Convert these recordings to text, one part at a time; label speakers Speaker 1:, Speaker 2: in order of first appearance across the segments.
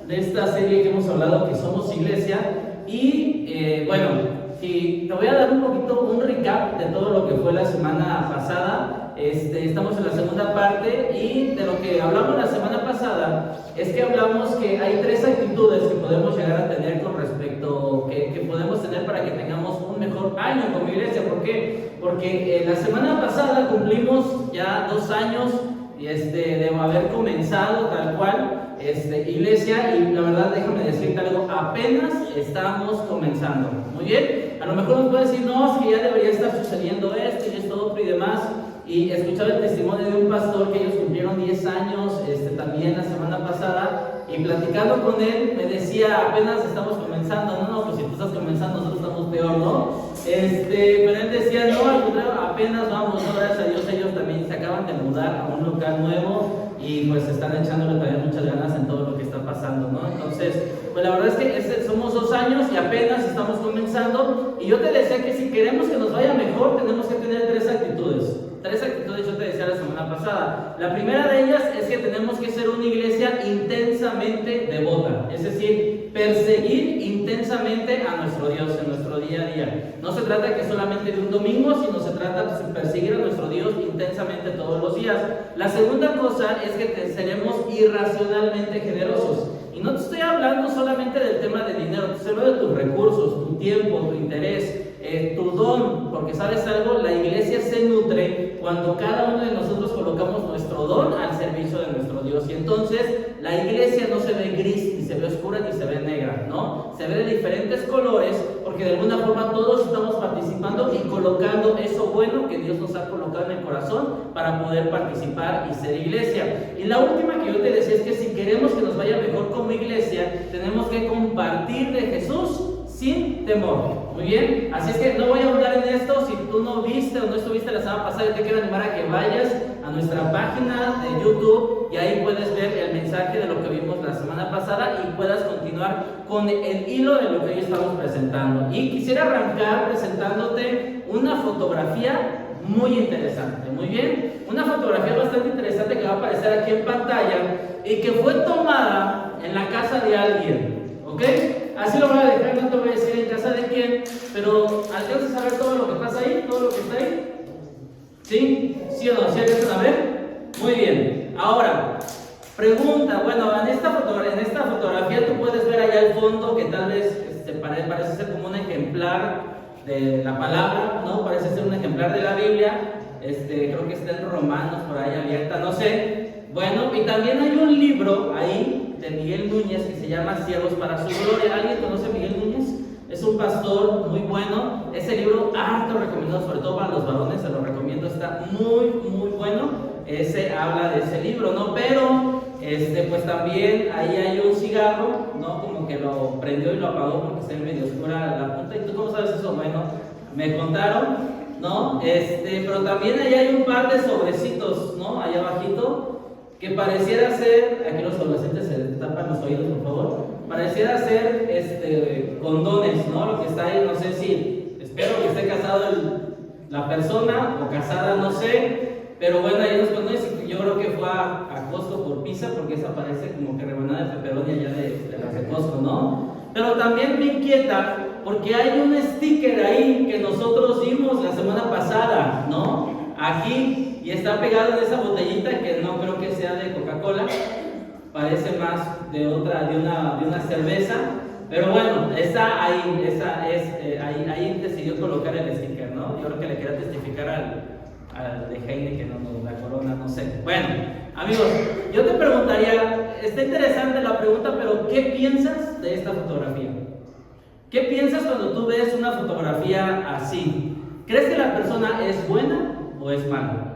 Speaker 1: de esta serie que hemos hablado, que somos iglesia. Y bueno, si te voy a dar un recap de todo lo que fue la semana pasada. Estamos en la segunda parte, y de lo que hablamos la semana pasada es que hablamos que hay 3 actitudes que podemos llegar a tener con respecto, que podemos tener para que tengamos un mejor año como iglesia. ¿Por qué? Porque la semana pasada cumplimos ya 2 años de haber comenzado tal cual iglesia, y la verdad, déjame decirte algo, apenas estamos comenzando. Muy bien, a lo mejor nos pueden decir, no, es que ya debería estar sucediendo esto y esto otro y demás. Y escuchaba el testimonio de un pastor que ellos cumplieron 10 años también la semana pasada, y platicando con él me decía, apenas estamos comenzando. No, pues si tú estás comenzando, nosotros estamos peor, ¿no? Pero él decía, no, al contrario, apenas vamos, ¿no? Gracias a Dios, ellos también se acaban de mudar a un local nuevo, y pues están echándole también muchas ganas en todo lo que está pasando, ¿no? Entonces, pues la verdad es que somos 2 años y apenas estamos comenzando, y yo te decía que si queremos que nos vaya mejor, tenemos que tener 3 actitudes. 3 actitudes yo te decía la semana pasada. La primera de ellas es que tenemos que ser una iglesia intensamente devota, es decir, perseguir intensamente a nuestro Dios en nuestro día a día. No se trata que solamente de un domingo, sino se trata de perseguir a nuestro Dios intensamente todos los días. La segunda cosa es que seremos irracionalmente generosos. Y no te estoy hablando solamente del tema de dinero, te estoy hablando de tus recursos, tu tiempo, tu interés, tu don, porque sabes algo, la iglesia se nutre cuando cada uno de nosotros colocamos nuestro don al servicio de nuestro Dios. Y entonces la iglesia no se ve gris, ni se ve oscura, ni se ve negra, ¿no? Se ve de diferentes colores, porque de alguna forma todos estamos participando y colocando eso bueno que Dios nos ha colocado en el corazón para poder participar y ser iglesia. Y la última que yo te decía es que si queremos que nos vaya mejor como iglesia, tenemos que compartir de Jesús sin temor. Muy bien, así es que no voy a hablar en esto. Si tú no viste o no estuviste la semana pasada, yo te quiero animar a que vayas a nuestra página de YouTube, y ahí puedes ver el mensaje de lo que vimos la semana pasada y puedas continuar con el hilo de lo que hoy estamos presentando. Y quisiera arrancar presentándote una fotografía muy interesante. Muy bien, una fotografía bastante interesante que va a aparecer aquí en pantalla y que fue tomada en la casa de alguien, ¿ok? Así lo voy a dejar, no te voy a decir en casa de quién, pero ¿alcanzas a ver todo lo que pasa ahí? ¿Todo lo que está ahí? ¿Sí? ¿Sí o no? ¿Sí alcanzan a ver? Muy bien. Ahora, pregunta, bueno, en esta fotografía tú puedes ver allá al fondo que tal vez parece ser como un ejemplar de la palabra, ¿no? Parece ser un ejemplar de la Biblia. Creo que está en Romanos por ahí abierta, no sé. Bueno, y también hay un libro ahí de Miguel Núñez que se llama Siervos para su Gloria. ¿Alguien conoce a Miguel Núñez? Es un pastor muy bueno. Ese libro harto recomendado, sobre todo para los varones, se lo recomiendo, está muy, muy bueno. Ese habla de ese libro, ¿no? Pero, pues también ahí hay un cigarro, ¿no? Como que lo prendió y lo apagó porque está medio oscura la punta. ¿Y tú cómo sabes eso? Bueno, me contaron, ¿no? Pero también ahí hay un par de sobrecitos, ¿no? Allá abajito, que pareciera ser, aquí los adolescentes se tapan los oídos, por favor, pareciera ser condones, ¿no? Lo que está ahí, no sé si, espero que esté casado la persona o casada, no sé, pero bueno, ahí los condones, yo creo que fue a Costco por pizza, porque esa parece como que rebanada de pepperoni allá de las de Costco, ¿no? Pero también me inquieta porque hay un sticker ahí que nosotros vimos la semana pasada, ¿no? Aquí, y está pegado en esa botellita que no creo que sea de Coca-Cola, parece más de una cerveza, pero bueno, está ahí, ahí decidió colocar el sticker, ¿no? Yo creo que le quería testificar al de Heineken, no, la Corona, no sé. Bueno, amigos, yo te preguntaría, está interesante la pregunta, pero ¿qué piensas de esta fotografía? ¿Qué piensas cuando tú ves una fotografía así? ¿Crees que la persona es buena o es mala?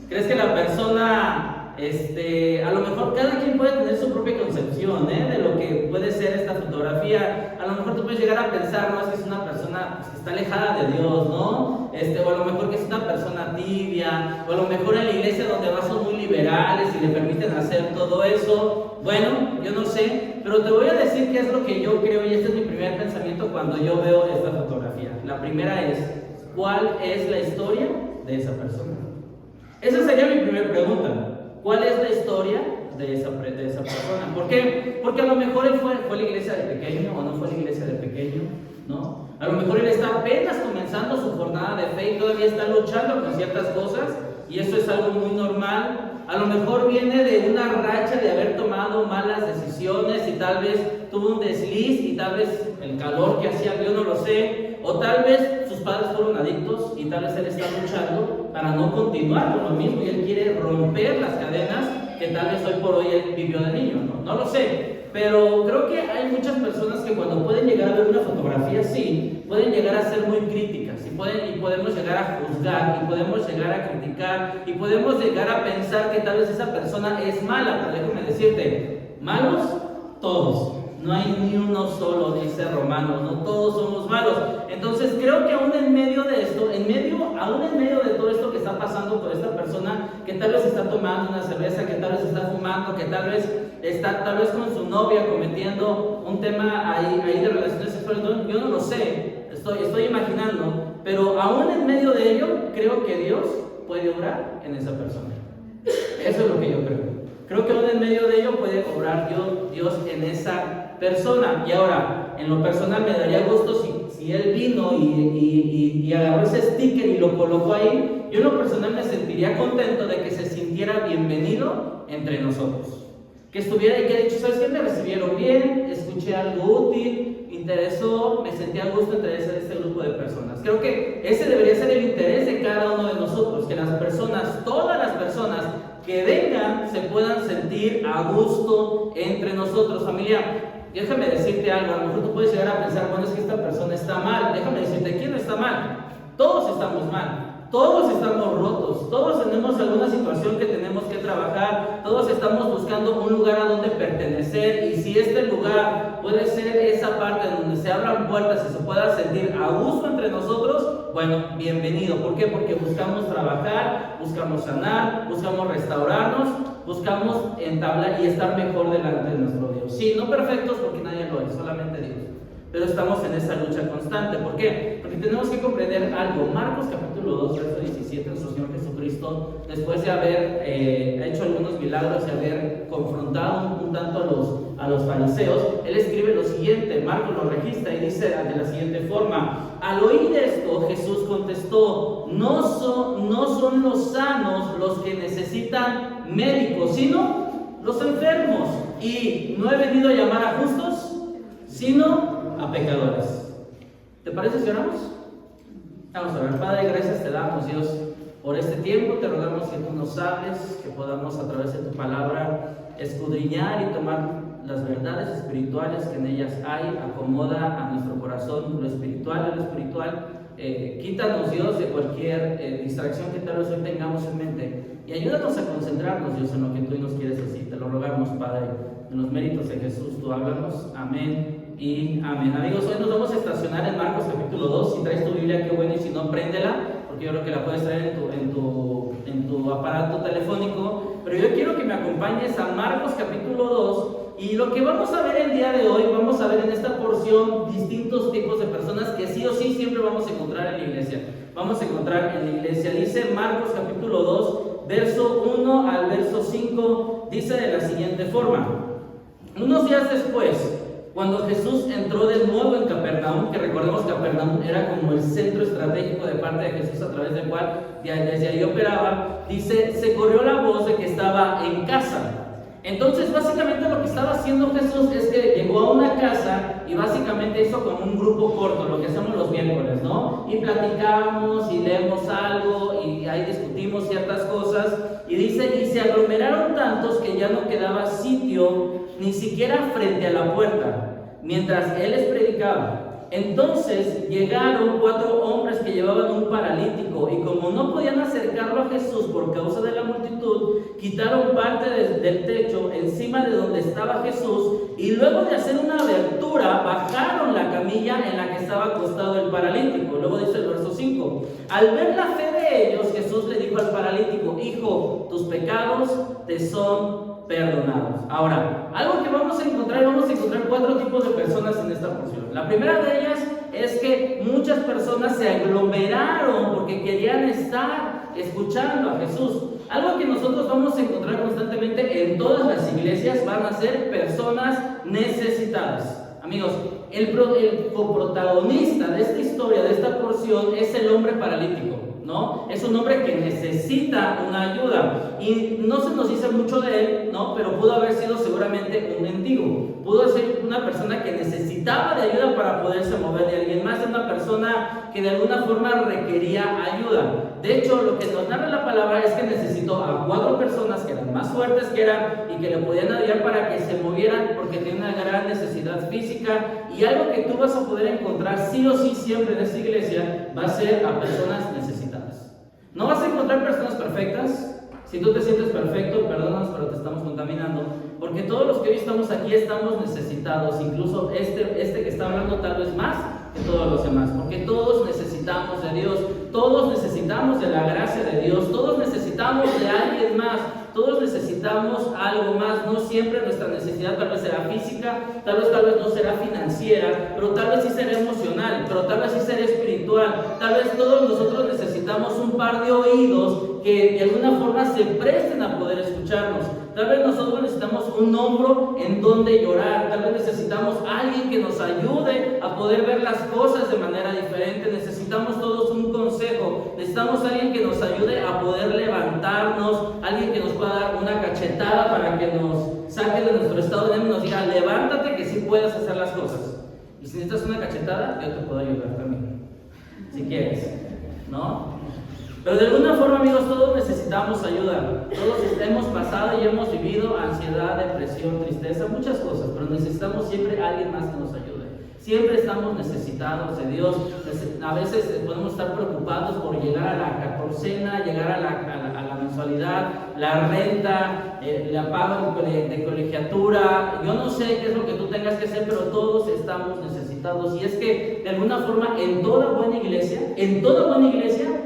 Speaker 1: ¿Crees que la persona, a lo mejor cada quien puede tener su propia concepción, de lo que puede ser esta fotografía? A lo mejor tú puedes llegar a pensar, no, es que es una persona pues, que está alejada de Dios, ¿no? O a lo mejor que es una persona tibia, o a lo mejor en la iglesia donde vas son muy liberales y le permiten hacer todo eso. Bueno, yo no sé, pero te voy a decir qué es lo que yo creo, y este es mi primer pensamiento cuando yo veo esta fotografía. La primera es, ¿cuál es la historia de esa persona? Esa sería mi primera pregunta. ¿Cuál es la historia de esa persona. ¿Por qué? Porque a lo mejor él fue a la iglesia de pequeño o no fue a la iglesia de pequeño, ¿no? A lo mejor él está apenas comenzando su jornada de fe y todavía está luchando con ciertas cosas y eso es algo muy normal. A lo mejor viene de una racha de haber tomado malas decisiones y tal vez tuvo un desliz y tal vez el calor que hacía, yo no lo sé, o tal vez sus padres fueron adictos y tal vez él está luchando para no continuar con lo mismo y él quiere romper las cadenas que tal vez hoy por hoy él vivió de niño, no lo sé. Pero creo que hay muchas personas que cuando pueden llegar a ver una fotografía así, pueden llegar a ser muy críticas y podemos llegar a juzgar y podemos llegar a criticar y podemos llegar a pensar que tal vez esa persona es mala, pero déjame decirte, malos todos, no hay ni uno solo, dice Romanos, no todos somos malos. Entonces creo que aún en medio de esto, aún en medio de todo esto que está pasando por esta persona, que tal vez está tomando una cerveza, que tal vez está fumando, que tal vez está con su novia cometiendo un tema ahí de relaciones sexuales, yo no lo sé, estoy imaginando, pero aún en medio de ello, creo que Dios puede obrar en esa persona. Eso es lo que yo creo. Creo que aún en medio de ello puede obrar Dios en esa persona. Y ahora, en lo personal me daría gusto si él vino y agarró ese sticker y lo colocó ahí. Yo en lo personal me sentiría contento de que se sintiera bienvenido entre nosotros. Que estuviera y que ha dicho, ¿sabes qué? Me recibieron bien, escuché algo útil, interesó, me sentí a gusto entre este grupo de personas. Creo que ese debería ser el interés de cada uno de nosotros, que las personas, todas las personas que vengan, se puedan sentir a gusto entre nosotros, familia. Déjame decirte algo, a lo mejor tú puedes llegar a pensar, bueno, es que esta persona está mal. Déjame decirte, ¿quién no está mal? Todos estamos mal. Todos estamos rotos, todos tenemos alguna situación que tenemos que trabajar, todos estamos buscando un lugar a donde pertenecer y si este lugar puede ser esa parte donde se abran puertas y se pueda sentir a gusto entre nosotros, bueno, bienvenido. ¿Por qué? Porque buscamos trabajar, buscamos sanar, buscamos restaurarnos, buscamos entablar y estar mejor delante de nuestro Dios. Sí, no perfectos porque nadie lo es, solamente Dios. Pero estamos en esa lucha constante. ¿Por qué? Porque tenemos que comprender algo. Marcos capítulo 2, verso 17, nuestro Señor Jesucristo, después de haber hecho algunos milagros y haber confrontado un tanto a los fariseos, Él escribe lo siguiente, Marcos lo registra y dice de la siguiente forma: al oír esto, Jesús contestó, no son los sanos los que necesitan médicos, sino los enfermos. Y no he venido a llamar a justos, sino a pecadores. ¿Te parece si oramos? Vamos a ver. Padre, gracias te damos, Dios, por este tiempo. Te rogamos que tú nos hables, que podamos a través de tu palabra escudriñar y tomar las verdades espirituales que en ellas hay. Acomoda a nuestro corazón lo espiritual y lo espiritual. Quítanos, Dios, de cualquier distracción que tal vez hoy tengamos en mente y ayúdanos a concentrarnos, Dios, en lo que tú nos quieres decir. Te lo rogamos, Padre, en los méritos de Jesús. Tú háblanos. Amén y amén. Amigos, hoy nos vamos a estacionar en Marcos capítulo 2. Si traes tu Biblia, qué bueno, y si no, préndela, porque yo creo que la puedes traer en tu aparato telefónico. Pero yo quiero que me acompañes a Marcos capítulo 2. Y lo que vamos a ver el día de hoy, vamos a ver en esta porción distintos tipos de personas que sí o sí siempre vamos a encontrar en la iglesia. Vamos a encontrar en la iglesia. Dice Marcos capítulo 2, verso 1 al verso 5, dice de la siguiente forma: unos días después, cuando Jesús entró de nuevo en Capernaum, que recordemos que Capernaum era como el centro estratégico de parte de Jesús a través del cual desde ahí operaba, dice, se corrió la voz de que estaba en casa. Entonces básicamente lo que estaba haciendo Jesús es que llegó a una casa y básicamente hizo como un grupo corto, lo que hacemos los miércoles, ¿no? Y platicamos y leemos algo y ahí discutimos ciertas cosas y dice, y se aglomeraron tantos que ya no quedaba sitio ni siquiera frente a la puerta, mientras él les predicaba. Entonces llegaron 4 hombres que llevaban un paralítico y como no podían acercarlo a Jesús por causa de la multitud, quitaron parte del techo encima de donde estaba Jesús y luego de hacer una abertura bajaron la camilla en la que estaba acostado el paralítico. Luego dice el verso 5, al ver la fe de ellos, Jesús le dijo al paralítico, hijo, tus pecados te son perdonados. Ahora, algo que vamos a encontrar 4 tipos de personas en esta porción. La primera de ellas es que muchas personas se aglomeraron porque querían estar escuchando a Jesús. Algo que nosotros vamos a encontrar constantemente en todas las iglesias van a ser personas necesitadas. Amigos, el coprotagonista de esta historia, de esta porción, es el hombre paralítico, ¿no? Es un hombre que necesita una ayuda. Y no se nos dice mucho de él, ¿no? Pero pudo haber sido seguramente un mendigo. Pudo ser una persona que necesitaba de ayuda para poderse mover de alguien más. Era una persona que de alguna forma requería ayuda. De hecho, lo que nos narra la palabra es que necesitó a 4 personas que eran más fuertes que eran y que le podían ayudar para que se movieran, porque tenía una gran necesidad física. Y algo que tú vas a poder encontrar sí o sí siempre en esta iglesia va a ser a personas necesitadas. No vas a encontrar personas perfectas. Si tú te sientes perfecto, perdónanos, pero te estamos contaminando, porque todos los que hoy estamos aquí estamos necesitados, incluso este que está hablando tal vez más que todos los demás, porque todos necesitamos de Dios, todos necesitamos de la gracia de Dios, todos necesitamos de alguien más, todos necesitamos algo más. No siempre nuestra necesidad tal vez será física, tal vez no será financiera, pero tal vez sí será emocional, pero tal vez sí será espiritual. Tal vez todos nosotros necesitamos un par de oídos que de alguna forma se presten a poder escucharnos. Tal vez nosotros necesitamos un hombro en donde llorar. Tal vez necesitamos a alguien que nos ayude a poder ver las cosas de manera diferente. Necesitamos todos un consejo. Necesitamos a alguien que nos ayude a poder levantarnos. Alguien que nos pueda dar una cachetada para que nos saque de nuestro estado de ánimo y nos diga: levántate, que sí puedes hacer las cosas. Y si necesitas una cachetada, yo te puedo ayudar también, si quieres, ¿no? Pero de alguna forma, amigos, todos necesitamos ayuda. Todos hemos pasado y hemos vivido ansiedad, depresión, tristeza, muchas cosas, pero necesitamos siempre a alguien más que nos ayude. Siempre estamos necesitados de Dios. A veces podemos estar preocupados por llegar a la catorcena, llegar a la mensualidad, la renta, la paga de colegiatura. Yo no sé qué es lo que tú tengas que hacer, pero todos estamos necesitados. Y es que de alguna forma en toda buena iglesia,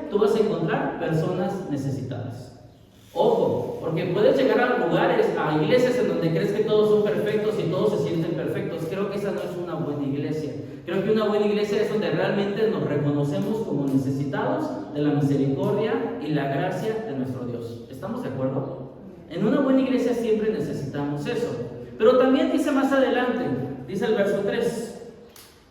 Speaker 1: tú vas a encontrar personas necesitadas. Ojo, porque puedes llegar a lugares, a iglesias en donde crees que todos son perfectos y todos se sienten perfectos. Creo que esa no es una buena iglesia. Creo que una buena iglesia es donde realmente nos reconocemos como necesitados de la misericordia y la gracia de nuestro Dios. ¿Estamos de acuerdo? En una buena iglesia siempre necesitamos eso. Pero también dice más adelante, dice el verso 3: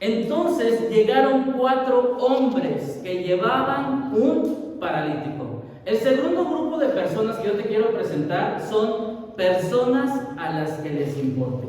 Speaker 1: entonces llegaron 4 hombres que llevaban un paralítico. El segundo grupo de personas que yo te quiero presentar son personas a las que les importe.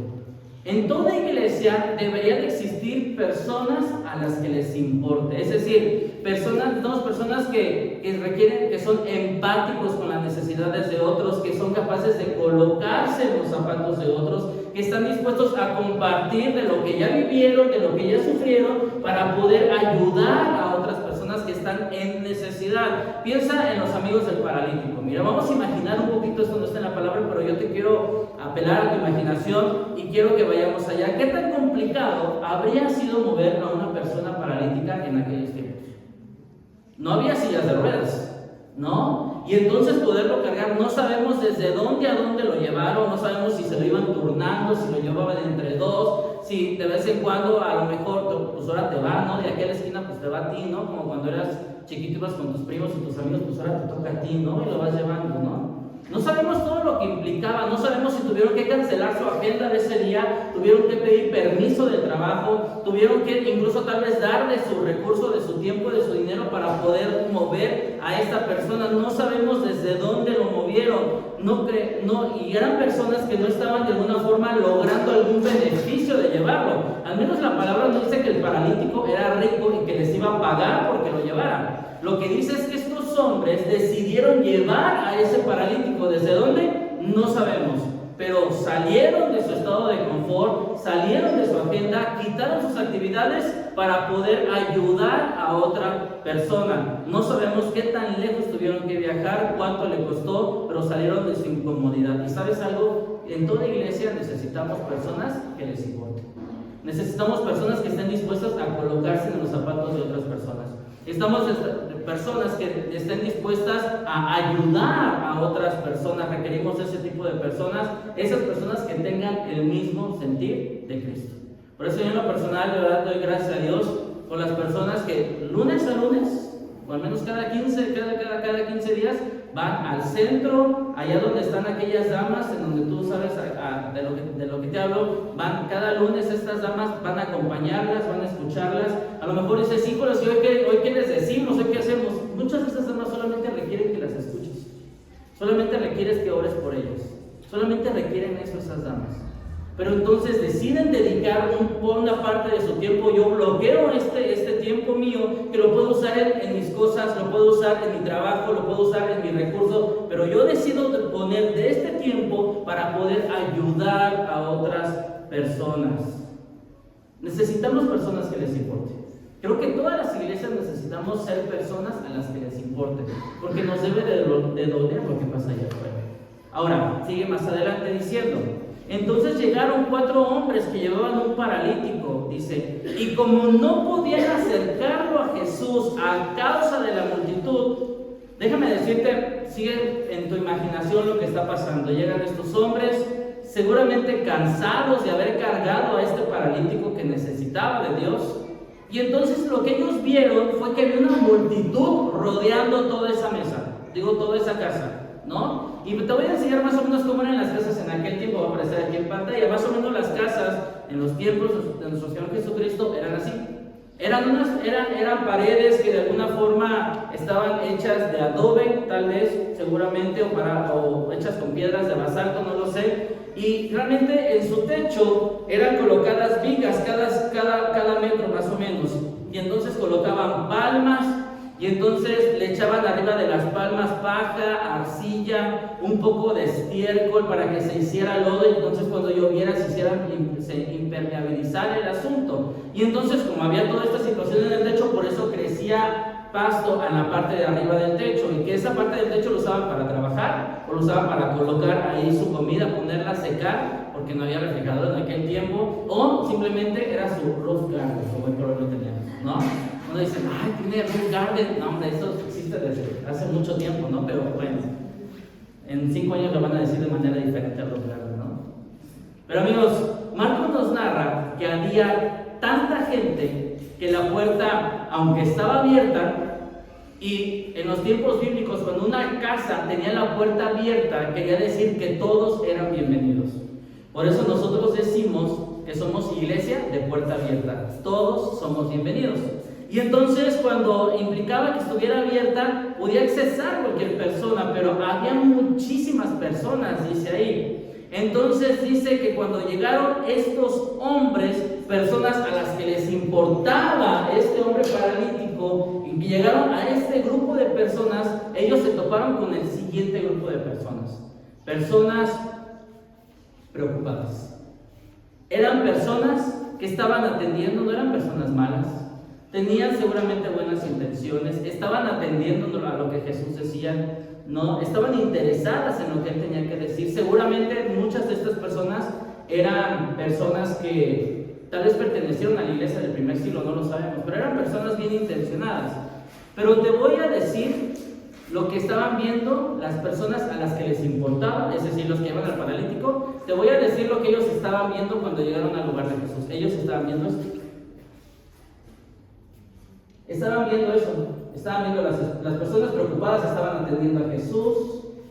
Speaker 1: En toda iglesia deberían existir personas a las que les importe. Es decir, personas que requieren, que son empáticos con las necesidades de otros, que son capaces de colocarse en los zapatos de otros, que están dispuestos a compartir de lo que ya vivieron, de lo que ya sufrieron, para poder ayudar a otras personas que están en necesidad. Piensa en los amigos del paralítico. Mira, vamos a imaginar un poquito, esto no está en la palabra, pero yo te quiero apelar a tu imaginación y quiero que vayamos allá. ¿Qué tan complicado habría sido mover a una persona paralítica en aquellos tiempos? No había sillas de ruedas, ¿no? Y entonces poderlo cargar, no sabemos desde dónde a dónde lo llevaron, no sabemos si se lo iban turnando, si lo llevaban entre 2, si de vez en cuando a lo mejor pues ahora te va, ¿no? De aquí a la esquina pues te va a ti, ¿no? Como cuando eras chiquito ibas con tus primos y tus amigos, pues ahora te toca a ti, ¿no? Y lo vas llevando, ¿no? No sabemos todo lo que implicaba, no sabemos si tuvieron que cancelar su agenda de ese día, tuvieron que pedir permiso del trabajo, tuvieron que incluso tal vez dar de su recurso, de su tiempo, de su dinero para poder mover a esta persona. No sabemos desde dónde lo movieron, y eran personas que no estaban de alguna forma logrando algún beneficio de llevarlo. Al menos la palabra no dice que el paralítico era rico y que les iba a pagar porque lo llevaran. Lo que dice es que estos hombres decidieron llevar a ese paralítico. ¿Desde dónde? No sabemos. Pero salieron de su estado de confort, salieron de su agenda, quitaron sus actividades para poder ayudar a otra persona. No sabemos qué tan lejos tuvieron que viajar, cuánto le costó, pero salieron de su incomodidad. ¿Y sabes algo? En toda iglesia necesitamos personas que les importen. Necesitamos personas que estén dispuestas a colocarse en los zapatos de otras personas. Estamos personas que estén dispuestas a ayudar a otras personas. Requerimos ese tipo de personas, esas personas que tengan el mismo sentir de Cristo. Por eso yo en lo personal, de verdad, doy gracias a Dios por las personas que lunes a lunes, o al menos cada 15 días, van al centro, allá donde están aquellas damas, en donde tú sabes de lo que te hablo, van cada lunes estas damas, van a acompañarlas, van a escucharlas. A lo mejor dices, híjoles, ¿y hoy qué les decimos? ¿Hoy qué hacemos? Muchas de estas damas solamente requieren que las escuches, solamente requieres que ores por ellas, solamente requieren eso esas damas. Pero entonces deciden dedicar una parte de su tiempo. Yo bloqueo este tiempo mío, que lo puedo usar en mis cosas, lo puedo usar en mi trabajo, lo puedo usar en mi recurso, pero yo decido poner de este tiempo para poder ayudar a otras personas. Necesitamos personas que les importe. Creo que todas las iglesias necesitamos ser personas a las que les importe, porque nos debe de doler lo que pasa allá afuera. Ahora, sigue más adelante diciendo: entonces llegaron 4 hombres que llevaban un paralítico, dice, y como no podían acercarlo a Jesús a causa de la multitud, déjame decirte, sigue en tu imaginación lo que está pasando. Llegan estos hombres, seguramente cansados de haber cargado a este paralítico que necesitaba de Dios, y entonces lo que ellos vieron fue que había una multitud rodeando toda esa mesa, toda esa casa, ¿no? Y te voy a enseñar más o menos cómo eran las casas en aquel tiempo. Va a aparecer aquí en pantalla. Más o menos las casas en los tiempos de nuestro Señor Jesucristo eran así. Eran paredes que de alguna forma estaban hechas de adobe, tal vez, seguramente, o hechas con piedras de basalto, no lo sé. Y realmente en su techo eran colocadas vigas cada metro más o menos. Y entonces colocaban palmas. Y entonces le echaban arriba de las palmas paja, arcilla, un poco de estiércol para que se hiciera lodo, y entonces cuando lloviera se impermeabilizara el asunto. Y entonces, como había toda esta situación en el techo, por eso crecía pasto en la parte de arriba del techo, y que esa parte del techo lo usaban para trabajar, o lo usaban para colocar ahí su comida, ponerla a secar, porque no había refrigerador en aquel tiempo, o simplemente era su roof garden, como el problema teníamos, ¿no? Uno dice, ay, tiene roof garden. No, hombre, eso existe desde hace mucho tiempo, ¿no? Pero bueno, en 5 años lo van a decir de manera diferente a roof garden, ¿no? Pero amigos, Marcos nos narra que había tanta gente que la puerta, aunque estaba abierta, y en los tiempos bíblicos, cuando una casa tenía la puerta abierta, quería decir que todos eran bienvenidos. Por eso nosotros decimos que somos iglesia de puerta abierta. Todos somos bienvenidos. Y entonces, cuando implicaba que estuviera abierta, podía accesar cualquier persona, pero había muchísimas personas, dice ahí. Entonces dice que cuando llegaron estos hombres, personas a las que les importaba este hombre paralítico, y que llegaron a este grupo de personas, ellos se toparon con el siguiente grupo de personas. Personas preocupadas. Eran personas que estaban atendiendo, no eran personas malas. Tenían seguramente buenas intenciones, estaban atendiendo a lo que Jesús decía, ¿no? Estaban interesadas en lo que Él tenía que decir. Seguramente muchas de estas personas eran personas que tal vez pertenecieron a la iglesia del primer siglo, no lo sabemos, pero eran personas bien intencionadas. Pero te voy a decir lo que estaban viendo las personas a las que les importaba, es decir, los que llevan al paralítico. Te voy a decir lo que ellos estaban viendo cuando llegaron al lugar de Jesús. Ellos estaban viendo esto. Estaban viendo eso, estaban viendo las personas preocupadas, estaban atendiendo a Jesús,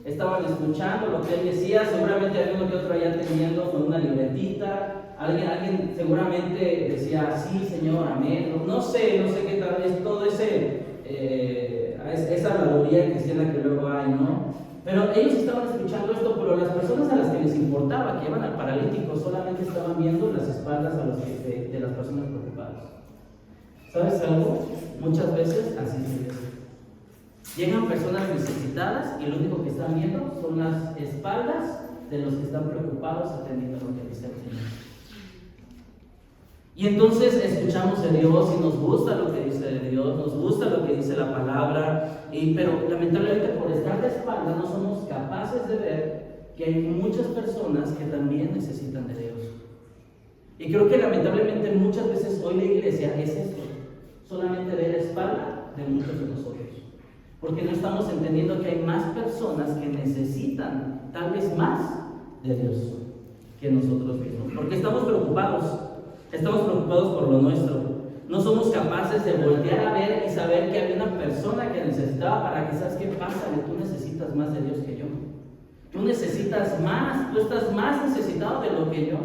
Speaker 1: estaban escuchando lo que Él decía. Seguramente había uno que otro allá atendiendo con una libretita, alguien seguramente decía, sí, Señor, amén, no sé qué tal vez todo esa habladuría cristiana que luego hay, ¿no? Pero ellos estaban escuchando esto, pero las personas a las que les importaba, que llevan al paralítico, solamente estaban viendo las espaldas de las personas preocupadas. ¿Sabes algo? Muchas veces así es. Llegan personas necesitadas y lo único que están viendo son las espaldas de los que están preocupados atendiendo lo que dice el Señor. Y entonces escuchamos de Dios y nos gusta lo que dice de Dios, nos gusta lo que dice la palabra, pero lamentablemente por estar de espalda no somos capaces de ver que hay muchas personas que también necesitan de Dios. Y creo que lamentablemente muchas veces hoy la iglesia es esto, solamente ver la espalda de muchos de nosotros, porque no estamos entendiendo que hay más personas que necesitan tal vez más de Dios que nosotros mismos, porque estamos preocupados por lo nuestro. No somos capaces de voltear a ver y saber que había una persona que necesitaba para que, ¿sabes qué pasa? Tú necesitas más de Dios que yo. Tú necesitas más, tú estás más necesitado de lo que yo.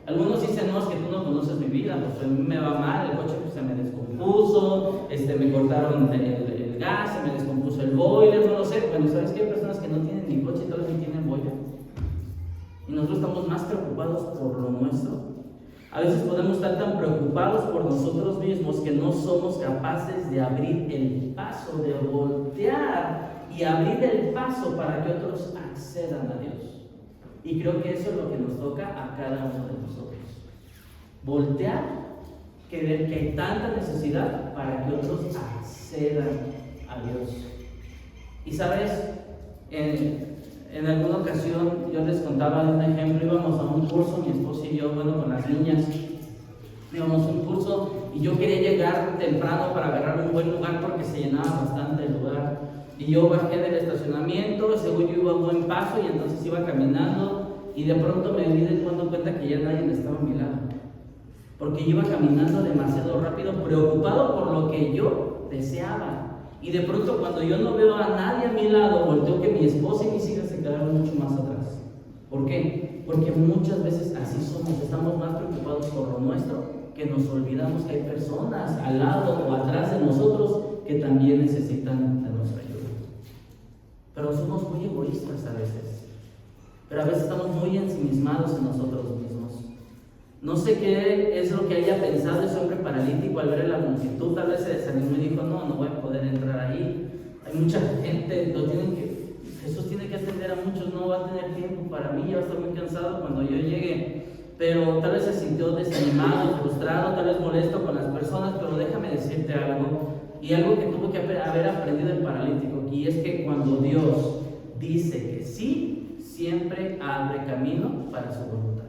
Speaker 1: Algunos dicen, no, es que tú no conoces mi vida, pues a mí me va mal, el coche pues, se me descompuso, me cortaron el gas, se me descompuso el boiler, no lo sé. Bueno, ¿sabes qué? Hay personas que no tienen ni coche y tal vez ni tienen boiler. Y nosotros estamos más preocupados por lo nuestro. A veces podemos estar tan preocupados por nosotros mismos que no somos capaces de abrir el paso, de voltear y abrir el paso para que otros accedan a Dios. Y creo que eso es lo que nos toca a cada uno de nosotros. Voltear, que ver que hay tanta necesidad para que otros accedan a Dios. Y sabes, en alguna ocasión yo les contaba un ejemplo, íbamos a un curso, mi esposa y yo, bueno, con las niñas, íbamos a un curso y yo quería llegar temprano para agarrar un buen lugar porque se llenaba bastante el lugar. Y yo bajé del estacionamiento, según yo iba a buen paso y entonces iba caminando y de pronto me di dando cuenta que ya nadie estaba a mi lado. Porque yo iba caminando demasiado rápido, preocupado por lo que yo deseaba. Y de pronto cuando yo no veo a nadie a mi lado, volteo que mi esposa y mis hijas se quedaron mucho más atrás. ¿Por qué? Porque muchas veces así somos, estamos más preocupados por lo nuestro que nos olvidamos que hay personas al lado o atrás de nosotros que también necesitan de nuestra ayuda. Pero somos muy egoístas a veces. Pero a veces estamos muy ensimismados en nosotros mismos. No sé qué es lo que haya pensado ese hombre paralítico al ver la multitud. Tal vez se desanimó y dijo, no voy a poder entrar ahí. Hay mucha gente, Jesús tiene que atender a muchos, no va a tener tiempo para mí, ya va a estar muy cansado cuando yo llegue. Pero tal vez se sintió desanimado, frustrado, tal vez molesto con las personas, pero déjame decirte algo, y algo que tuvo que haber aprendido el paralítico, y es que cuando Dios dice que sí, siempre abre camino para su voluntad.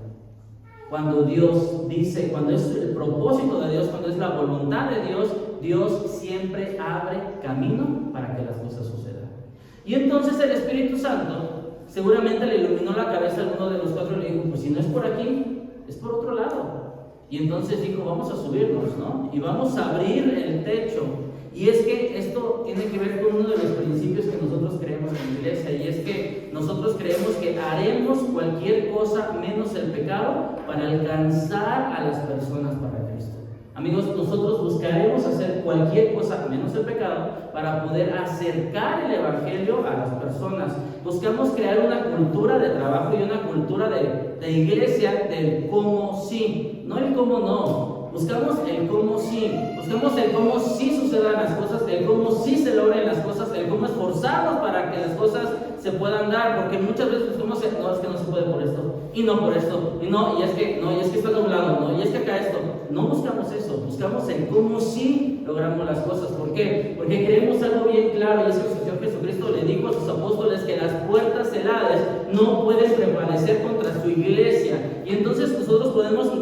Speaker 1: Cuando Dios dice, cuando es el propósito de Dios, cuando es la voluntad de Dios, Dios siempre abre camino para que las cosas sucedan. Y entonces el Espíritu Santo seguramente le iluminó la cabeza a alguno de los cuatro y le dijo, pues si no es por aquí, es por otro lado. Y entonces dijo, vamos a subirnos, ¿no? Y vamos a abrir el techo. Y es que esto tiene que ver con uno de los principios que nosotros creemos en la iglesia, y es que nosotros creemos que haremos cualquier cosa menos el pecado para alcanzar a las personas para Cristo. Amigos, nosotros buscaremos hacer cualquier cosa menos el pecado para poder acercar el evangelio a las personas. Buscamos crear una cultura de trabajo y una cultura de iglesia del cómo sí, no el cómo no. Buscamos el cómo sí, sucedan las cosas, el cómo sí se logren las cosas, el cómo esforzarnos para que las cosas se puedan dar, porque muchas veces buscamos, no, es que no se puede por esto, y no por esto, y es que está doblado, no, y es que acá esto. No buscamos eso, buscamos el cómo sí logramos las cosas. ¿Por qué? Porque creemos algo bien claro, y es que el Señor Jesucristo le dijo a sus apóstoles que las puertas heladas no pueden prevalecer contra su iglesia. Y entonces nosotros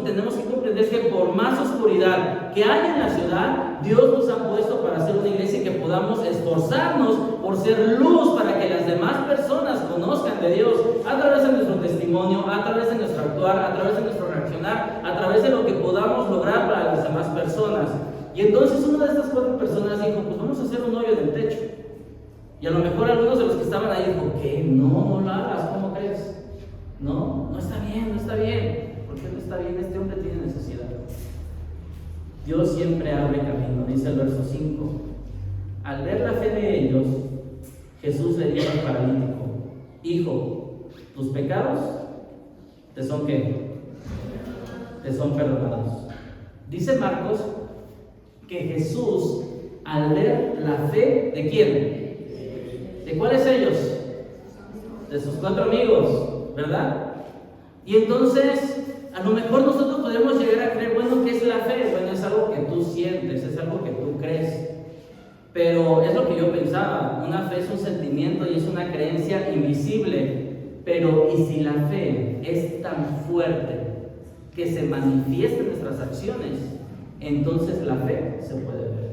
Speaker 1: tenemos que comprender que por más oscuridad que hay en la ciudad, Dios nos ha puesto para ser una iglesia y que podamos esforzarnos por ser luz para que las demás personas conozcan de Dios a través de nuestro testimonio, a través de nuestro actuar, a través de nuestro reaccionar, a través de lo que podamos lograr para las demás personas. Y entonces una de estas cuatro personas dijo, pues vamos a hacer un hoyo en el techo. Y a lo mejor algunos de los que estaban ahí dijo, ¿qué? No lo hagas, ¿cómo crees? No está bien, no está bien. ¿Por qué no está bien? Este hombre tiene necesidad. Dios siempre abre camino, dice el verso 5. Al ver la fe de ellos, Jesús le dijo al paralítico, hijo, tus pecados te son ¿qué? Te son perdonados. Dice Marcos que Jesús, al ver la fe, ¿de quién? ¿De cuáles ellos? De sus cuatro amigos, ¿verdad? Y entonces, a lo mejor nosotros podemos llegar a creer, bueno, ¿qué es la fe? Bueno, es algo que tú sientes, es algo que tú crees. Pero es lo que yo pensaba, una fe es un sentimiento y es una creencia invisible. Pero, ¿y si la fe es tan fuerte que se manifiesta en nuestras acciones? Entonces la fe se puede ver.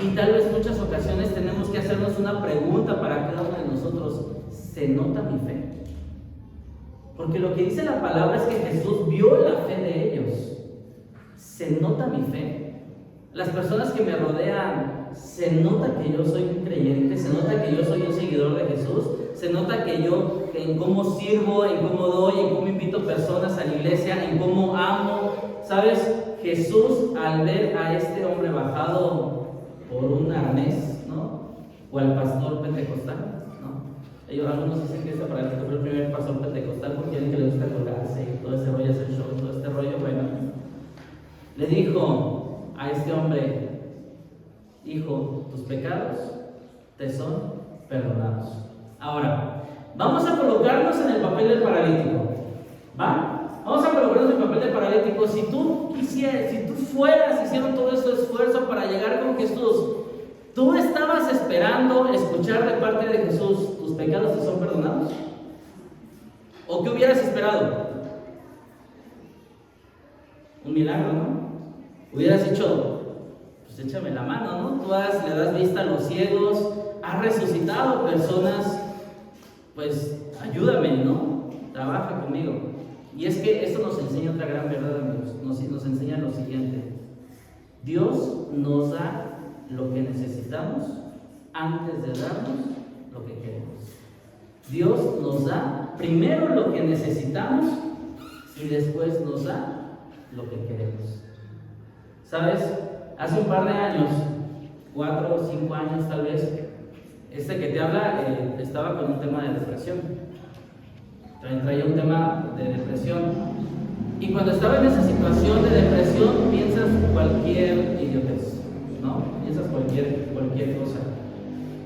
Speaker 1: Y tal vez muchas ocasiones tenemos que hacernos una pregunta para cada uno de nosotros, ¿se nota mi fe? Porque lo que dice la palabra es que Jesús vio la fe de ellos. ¿Se nota mi fe? Las personas que me rodean, se nota que yo soy un creyente, se nota que yo soy un seguidor de Jesús, se nota que yo en cómo sirvo, en cómo doy, en cómo invito personas a la iglesia, en cómo amo. ¿Sabes? Jesús, al ver a este hombre bajado por un arnés, ¿no? O al pastor pentecostal, ¿no? Algunos dicen que para el fue el primer pastor pentecostal porque a él que le gusta colgarse y todo ese rollo, hacer show, todo este rollo, bueno, le dijo a este hombre: hijo, tus pecados te son perdonados. Ahora, vamos a colocarnos en el papel del paralítico, ¿va? Vamos a colocarnos en el papel del paralítico. Si tú quisieras, si tú fueras, hicieron todo este esfuerzo para llegar con Jesús, ¿tú estabas esperando escuchar de parte de Jesús, tus pecados te son perdonados? ¿O qué hubieras esperado? Un milagro, ¿no? Hubieras dicho: pues échame la mano, ¿no? Tú le das vista a los ciegos, has resucitado personas, pues ayúdame, ¿no? Trabaja conmigo. Y es que esto nos enseña otra gran verdad, amigos. Nos enseña lo siguiente: Dios nos da lo que necesitamos antes de darnos lo que queremos. Dios nos da primero lo que necesitamos y después nos da lo que queremos. ¿Sabes? Hace un par de años, 4 o 5 años tal vez, este que te habla estaba con un tema de depresión. Traía un tema de depresión. Y cuando estaba en esa situación de depresión, piensas cualquier idiotez, ¿no? Piensas cualquier cosa.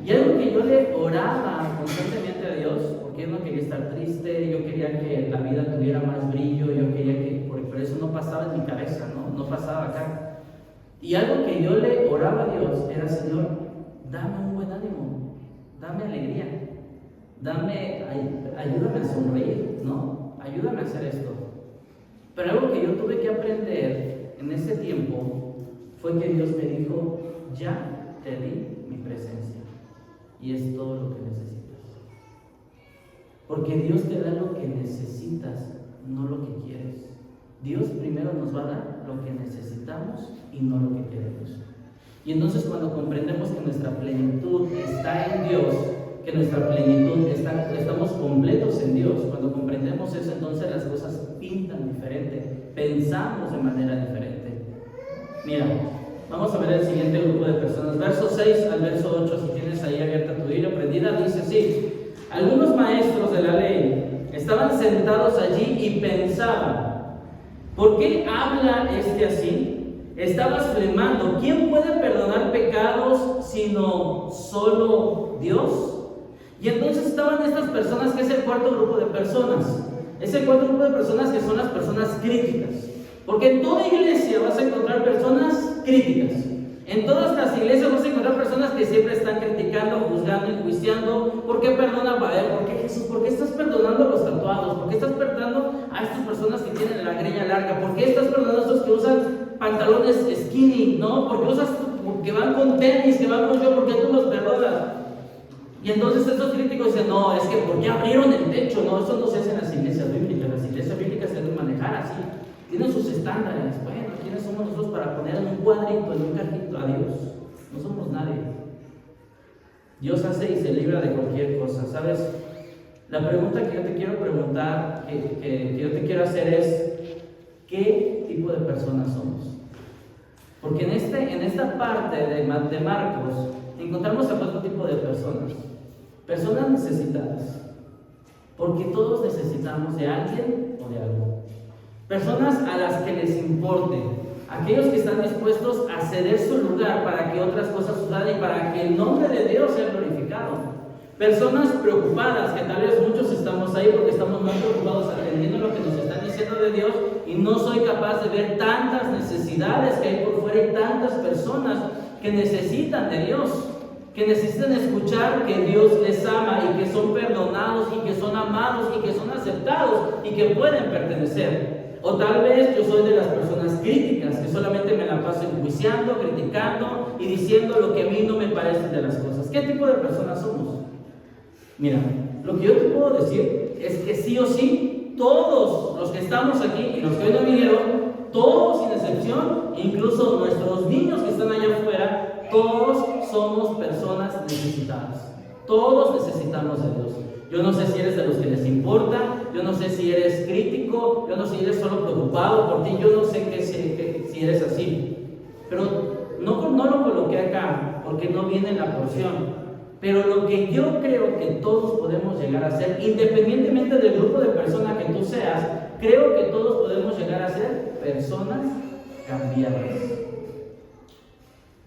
Speaker 1: Y algo que yo le oraba constantemente a Dios, porque yo no quería estar triste, yo quería que la vida tuviera más brillo, yo quería que, por eso no pasaba en mi cabeza, no pasaba acá. Y algo que yo le oraba a Dios era: Señor, dame un buen ánimo, dame alegría, ayúdame a sonreír, ¿no? Ayúdame a hacer esto. Pero algo que yo tuve que aprender en ese tiempo fue que Dios me dijo: ya te di mi presencia y es todo lo que necesitas. Porque Dios te da lo que necesitas, no lo que quieres. Dios primero nos va a dar lo que necesitamos y no lo que queremos. Y entonces, cuando comprendemos que nuestra plenitud está en Dios, que nuestra plenitud estamos completos en Dios, cuando comprendemos eso, entonces las cosas pintan diferente, pensamos de manera diferente. Mira, vamos a ver el siguiente grupo de personas, verso 6 al verso 8, si tienes ahí abierta tu Biblia prendida, dice así: algunos maestros de la ley estaban sentados allí y pensaban: ¿por qué habla este así? Está blasfemando. ¿Quién puede perdonar pecados sino solo Dios? Y entonces estaban estas personas, que es el cuarto grupo de personas. Es el cuarto grupo de personas que son las personas críticas. Porque en toda iglesia vas a encontrar personas críticas. En todas las iglesias vas a encontrar personas que siempre están criticando, juzgando, enjuiciando. ¿Por qué perdona para él? ¿Por qué Jesús? ¿Por qué estás perdonando a los tatuados? ¿Por qué estás perdonando a estas personas que tienen la greña larga? ¿Por qué estás perdonando a estos que usan pantalones skinny? ¿No? Porque van con tenis, que van con yo, ¿por qué tú los perdonas? Y entonces estos críticos dicen: no, es que porque abrieron el techo. No, eso no se hace en las iglesias bíblicas. Las iglesias bíblicas se deben manejar así. Tienen sus estándares. Bueno, ¿quiénes somos nosotros para poner en un cuadrito, en un cajito a Dios? No somos nadie. Dios hace y se libra de cualquier cosa, ¿sabes? La pregunta que yo te quiero preguntar, que yo te quiero hacer es: ¿qué tipo de personas somos? Porque en esta parte de Marcos encontramos a otro tipo de personas. Personas necesitadas. Porque todos necesitamos de alguien o de algo. Personas a las que les importe. Aquellos que están dispuestos a ceder su lugar para que otras cosas sucedan y para que el nombre de Dios sea glorificado. Personas preocupadas, que tal vez muchos estamos ahí porque estamos más preocupados atendiendo lo que nos están diciendo de Dios, y no soy capaz de ver tantas necesidades que hay por fuera y tantas personas que necesitan de Dios, que necesitan escuchar que Dios les ama y que son perdonados y que son amados y que son aceptados y que pueden pertenecer. O tal vez yo soy de las personas críticas, que solamente me la paso enjuiciando, criticando y diciendo lo que a mí no me parece de las cosas. ¿Qué tipo de personas somos? Mira, lo que yo te puedo decir es que sí o sí, todos los que estamos aquí y los que hoy no vinieron, todos sin excepción, incluso nuestros niños que están allá afuera, todos somos personas necesitadas. Todos necesitamos de Dios. Yo no sé si eres de los que les importa, yo no sé si eres crítico, yo no sé si eres solo preocupado por ti, yo no sé si eres así. Pero no lo coloqué acá porque no viene en la porción. Pero lo que yo creo que todos podemos llegar a ser, independientemente del grupo de personas que tú seas, creo que todos podemos llegar a ser personas cambiadas.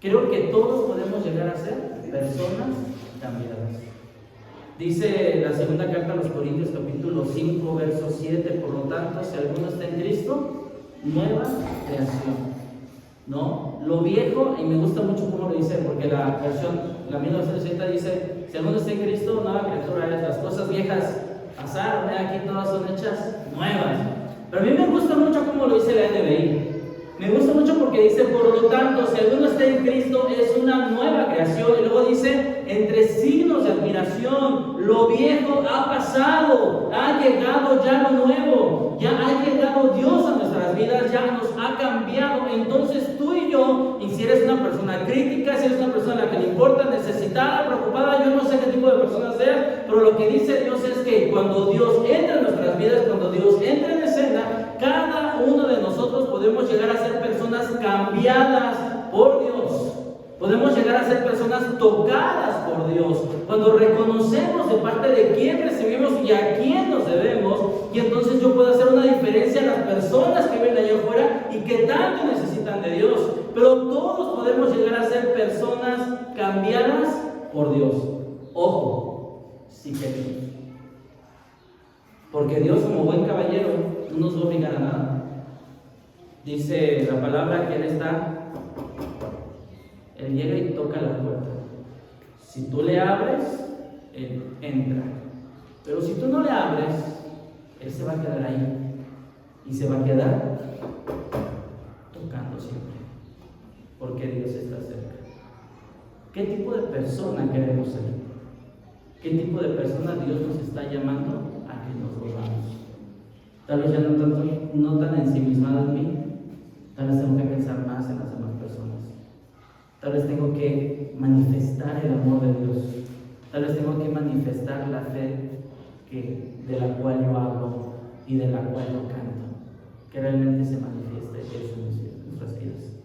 Speaker 1: Creo que todos podemos llegar a ser personas cambiadas. Dice la segunda carta a los Corintios, capítulo 5, verso 7, por lo tanto, si alguno está en Cristo, nueva creación. ¿No? Lo viejo, y me gusta mucho cómo lo dice, porque la versión, la 1960 dice, si alguno está en Cristo, nueva criatura es, las cosas viejas pasaron, aquí todas son hechas nuevas. Pero a mí me gusta mucho cómo lo dice la NBI. Me gusta mucho porque dice, por lo tanto, si alguno está en Cristo, es una nueva creación. Y luego dice, entre signos de admiración, lo viejo ha pasado, ha llegado ya lo nuevo, ya ha llegado Dios a nuestras vidas, ya nos ha cambiado. Entonces tú y yo, y si eres una persona crítica, si eres una persona a la que le importa, necesitada, preocupada, yo no sé qué tipo de persona seas, pero lo que dice Dios es que cuando Dios entra en nuestras vidas, cuando Dios entra en escena, cada uno de nosotros podemos llegar a ser personas cambiadas por Dios. Podemos llegar a ser personas tocadas por Dios. Cuando reconocemos de parte de quién recibimos y a quién nos debemos, y entonces yo puedo hacer una diferencia en las personas que viven allá afuera y que tanto necesitan de Dios. Pero todos podemos llegar a ser personas cambiadas por Dios. Ojo, si queremos. Porque Dios, como buen caballero, no nos va a obligar a nada. Dice la palabra que Él llega y toca la puerta. Si tú le abres, Él entra. Pero si tú no le abres, Él se va a quedar ahí. Y se va a quedar tocando siempre. Porque Dios está cerca. ¿Qué tipo de persona queremos ser? ¿Qué tipo de persona Dios nos está llamando a que nos volvamos? Tal vez ya no tan ensimismado en mí. Tal vez tengo que pensar más en las demás personas. Tal vez tengo que manifestar el amor de Dios. Tal vez tengo que manifestar la fe de la cual yo hablo y de la cual yo canto. Que realmente se manifieste eso en nuestras vidas.